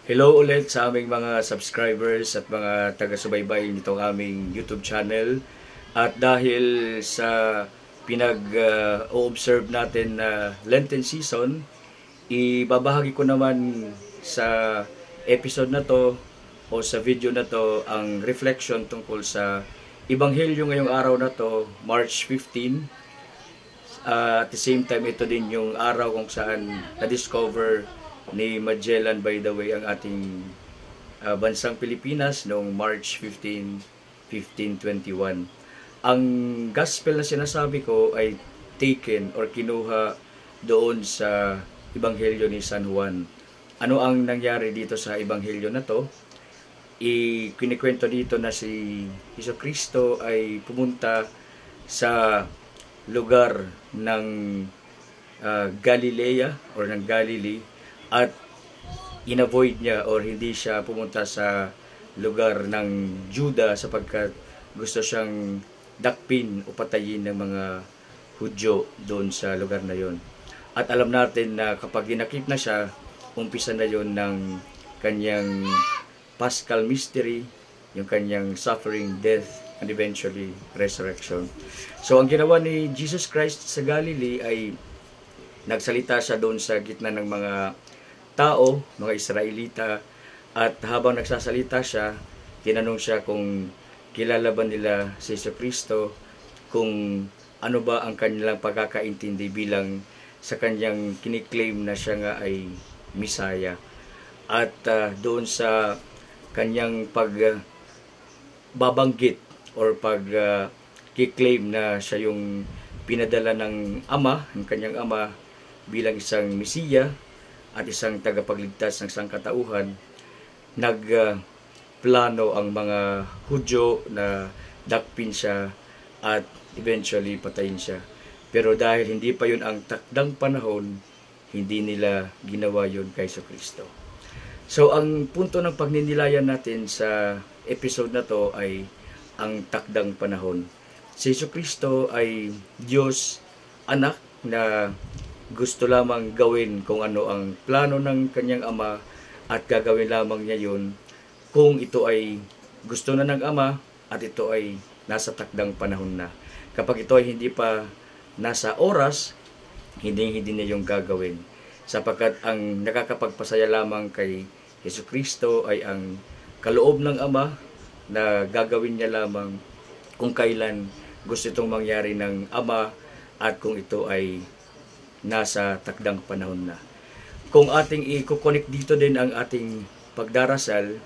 Hello ulit sa aming mga subscribers at mga taga-subaybay nitong aming YouTube channel. At dahil sa pinag-o-observe natin na Lenten season, ibabahagi ko naman sa episode na to o sa video na to ang reflection tungkol sa Ebanghelyo ngayong araw na to, March 15. At the same time, ito din yung araw kung saan na-discover ni Magellan, by the way, ang ating bansang Pilipinas noong March 15, 1521. Ang gospel na sinasabi ko ay taken or kinuha doon sa Ebanghelyo ni San Juan. Ano ang nangyari dito sa Ebanghelyo na to? Kinikwento dito na si Jesucristo ay pumunta sa lugar ng Galilea or ng Galilee at inavoid niya or hindi siya pumunta sa lugar ng Juda sapagkat gusto siyang dakpin o patayin ng mga Hudyo doon sa lugar na yon. At alam natin na kapag dinakip na siya, umpisa na yon ng kanyang Paschal Mystery, yung kanyang suffering, death, and eventually resurrection. So ang ginawa ni Jesus Christ sa Galilee ay nagsalita siya doon sa gitna ng mga tao, mga Israelita, at habang nagsasalita siya, tinanong siya kung kilala ba nila si Jesucristo, kung ano ba ang kanilang pagkakaintindi bilang sa kanyang kiniklaim na siya nga ay Misaya. At doon sa kanyang pagbabanggit or kiklaim na siya yung pinadala ng Ama, ng kanyang Ama bilang isang Mesiya at isang tagapagligtas ng sangkatauhan, nagplano ang mga Hudyo na dakpin siya at eventually patayin siya. Pero dahil hindi pa yun ang takdang panahon, hindi nila ginawa yun kay Jesucristo. So ang punto ng pagninilayan natin sa episode na to ay ang takdang panahon. Si Jesucristo ay Diyos anak na gusto lamang gawin kung ano ang plano ng kanyang Ama at gagawin lamang niya yun kung ito ay gusto na ng Ama at ito ay nasa takdang panahon na. Kapag ito ay hindi pa nasa oras, hindi niya yung gagawin. Sapagkat ang nakakapagpasaya lamang kay Jesucristo ay ang kaloob ng Ama na gagawin niya lamang kung kailan gusto itong mangyari ng Ama at kung ito ay nasa takdang panahon na. Kung ating i-connect dito din ang ating pagdarasal,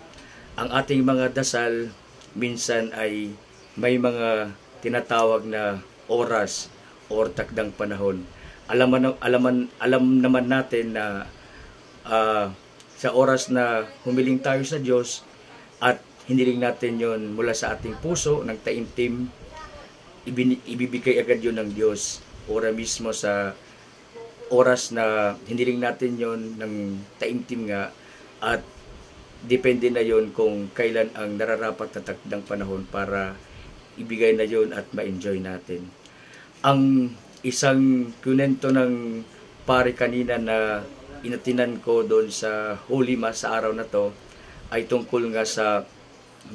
ang ating mga dasal minsan ay may mga tinatawag na oras or takdang panahon. Alam naman natin na sa oras na humiling tayo sa Diyos at hiniling natin yon mula sa ating puso ng taimtim, ibibigay agad yon ng Diyos. Ora mismo sa oras na hiniling natin yon ng taimtim nga at depende na yon kung kailan ang nararapat na takdang panahon para ibigay na yon at ma-enjoy natin. Ang isang kunento ng pare kanina na inatinan ko doon sa Holy Mass sa araw na to ay tungkol nga sa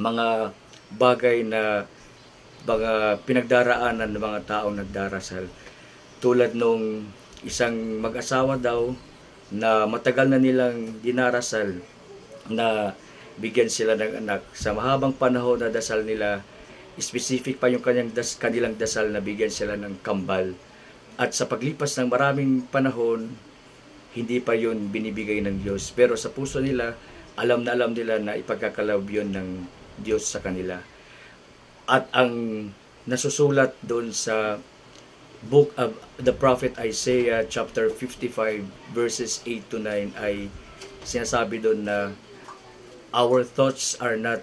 mga bagay na mga pinagdaraanan ng mga taong nagdarasal. Tulad nung isang mag-asawa daw na matagal na nilang dinarasal na bigyan sila ng anak. Sa mahabang panahon na dasal nila, specific pa yung kanilang dasal na bigyan sila ng kambal. At sa paglipas ng maraming panahon, hindi pa yun binibigay ng Diyos. Pero sa puso nila, alam nila na ipagkakaloob yun ng Diyos sa kanila. At ang nasusulat doon sa book of the prophet Isaiah chapter 55 verses 8 to 9 ay sinasabi doon na our thoughts are not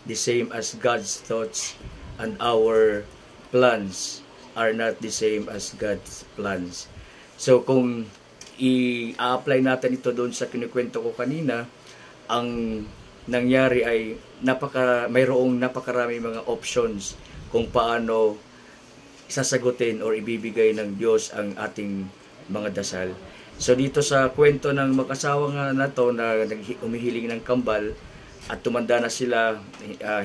the same as God's thoughts and our plans are not the same as God's plans. So kung i-apply natin ito doon sa kinikwento ko kanina, ang nangyari ay mayroong napakarami mga options kung paano sasagutin o ibibigay ng Diyos ang ating mga dasal. So dito sa kwento ng mag-asawa nga na to na umihiling ng kambal at tumanda na sila,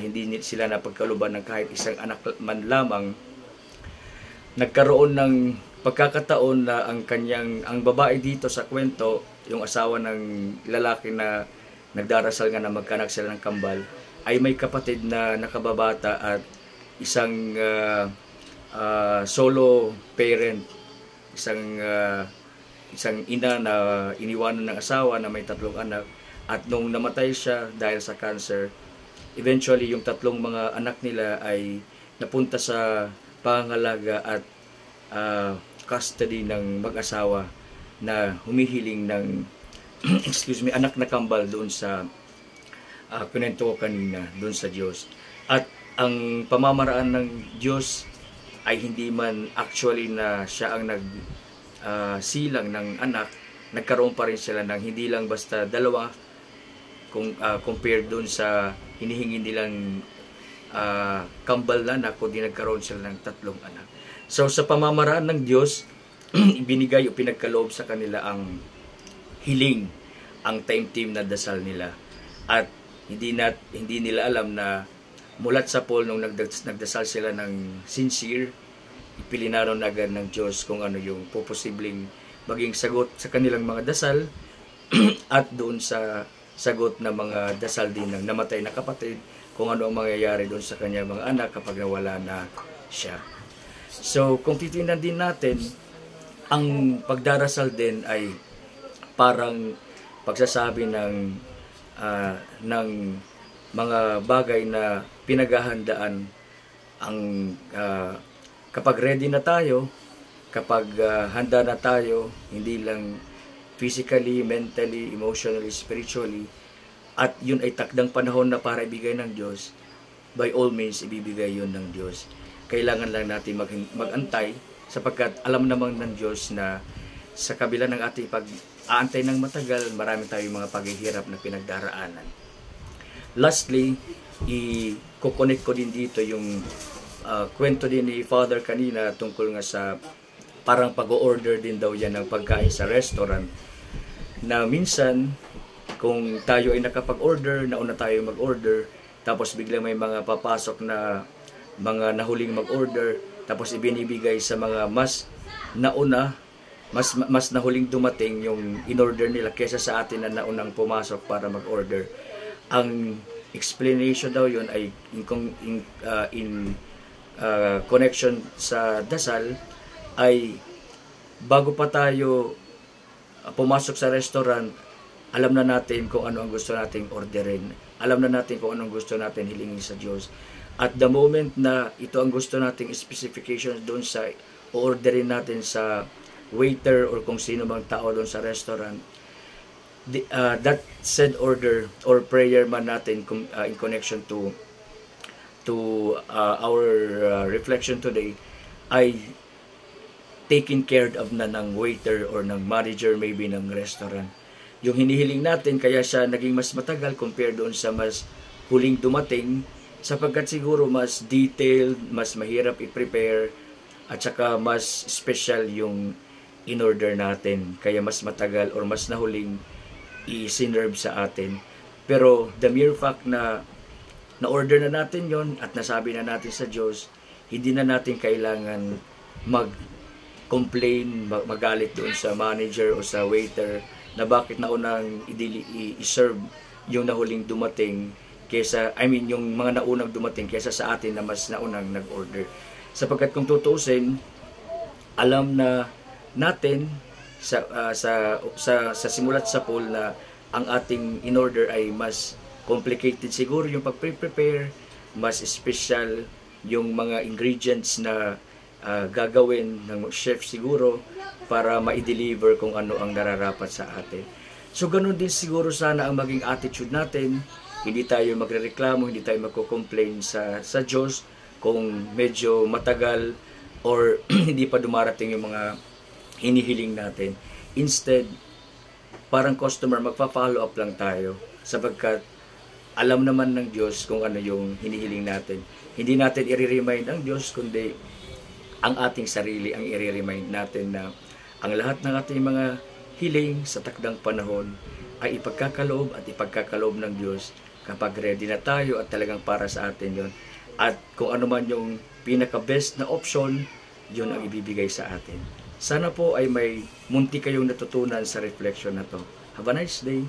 hindi sila napagkaluban ng kahit isang anak man lamang, nagkaroon ng pagkakataon na ang babae dito sa kwento, yung asawa ng lalaki na nagdarasal nga na magkanak sila ng kambal, ay may kapatid na nakababata at isang solo parent, isang ina na iniwanan ng asawa na may 3 anak, at nung namatay siya dahil sa cancer, eventually yung 3 mga anak nila ay napunta sa pangangalaga at custody ng mag-asawa na humihiling ng anak na kambal doon sa kunento ko kanina, doon sa Diyos. At ang pamamaraan ng Diyos ay hindi man actually na siya ang silang ng anak, nagkaroon pa rin sila ng hindi lang basta 2 compared doon sa hinihingi nilang kambal na anak, kundi nagkaroon sila ng 3 anak. So sa pamamaraan ng Diyos, ibinigay o pinagkaloob sa kanila ang hiling, ang taimtim na dasal nila. At hindi nila alam na mulat sa Paul nung nagdasal sila ng sincere, ipilinaron agad ng Diyos kung ano yung posibleng maging sagot sa kanilang mga dasal at doon sa sagot na mga dasal din ng namatay na kapatid, kung ano ang mangyayari doon sa kanyang mga anak kapag nawala na siya. So kung titingnan din natin, ang pagdarasal din ay parang pagsasabi ng mga bagay na pinaghahandaan ang kapag ready na tayo, kapag handa na tayo, hindi lang physically, mentally, emotionally, spiritually, at yun ay takdang panahon na para ibigay ng Diyos, by all means, ibibigay yun ng Diyos. Kailangan lang natin mag-antay, sapagkat alam naman ng Diyos na sa kabila ng ating pag-aantay ng matagal, marami tayong mga paghihirap na pinagdaraanan. Lastly, i-connect ko din dito yung kwento din ni Father kanina tungkol nga sa parang pag-order din daw yan ng pagkain sa restaurant, na minsan kung tayo ay nakapag-order, nauna tayo mag-order, tapos biglang may mga papasok na mga nahuling mag-order, tapos ibinibigay sa mga mas nauna, mas nahuling dumating yung in-order nila kaysa sa atin na naunang pumasok para mag-order. Ang explanation daw yun ay in connection sa dasal, ay bago pa tayo pumasok sa restaurant, alam na natin kung ano ang gusto nating orderin. Alam na natin kung anong gusto natin hilingin sa Diyos. At the moment na ito ang gusto nating specifications doon sa orderin natin sa waiter or kung sino mang tao doon sa restaurant, that said order or prayer man natin in connection to our reflection today ay taken care of na ng waiter or ng manager maybe ng restaurant. Yung hinihiling natin, kaya siya naging mas matagal compared doon sa mas huling dumating, sapagkat siguro mas detailed, mas mahirap i-prepare, at saka mas special yung in-order natin, kaya mas matagal or mas nahuling i-serve sa atin. Pero the mere fact na na-order na natin yon at nasabi na natin sa Diyos, hindi na natin kailangan mag-complain, magalit doon sa manager o sa waiter na bakit naunang i-serve yung nahuling dumating kaysa, yung mga naunang dumating kaysa sa atin na mas naunang nag-order. Sapagkat kung tutuusin, alam na natin sa simulat sa Paul na ang ating in-order ay mas complicated siguro yung pag-prepare, mas special yung mga ingredients na gagawin ng chef siguro para ma-deliver kung ano ang nararapat sa atin. So ganun din siguro sana ang maging attitude natin. Hindi tayo magrereklamo, hindi tayo magko-complain sa Diyos kung medyo matagal or hindi pa dumarating yung mga hinihiling natin. Instead, parang customer, magpa-follow up lang tayo sapagkat alam naman ng Diyos kung ano yung hinihiling natin. Hindi natin i-remind ang Diyos, kundi ang ating sarili ang i-remind natin na ang lahat ng ating mga hiling sa takdang panahon ay ipagkakaloob at ipagkakaloob ng Diyos kapag ready na tayo at talagang para sa atin yon. At kung ano man yung pinaka-best na option, yun ang ibibigay sa atin. Sana po ay may munti kayong natutunan sa reflection na to. Have a nice day!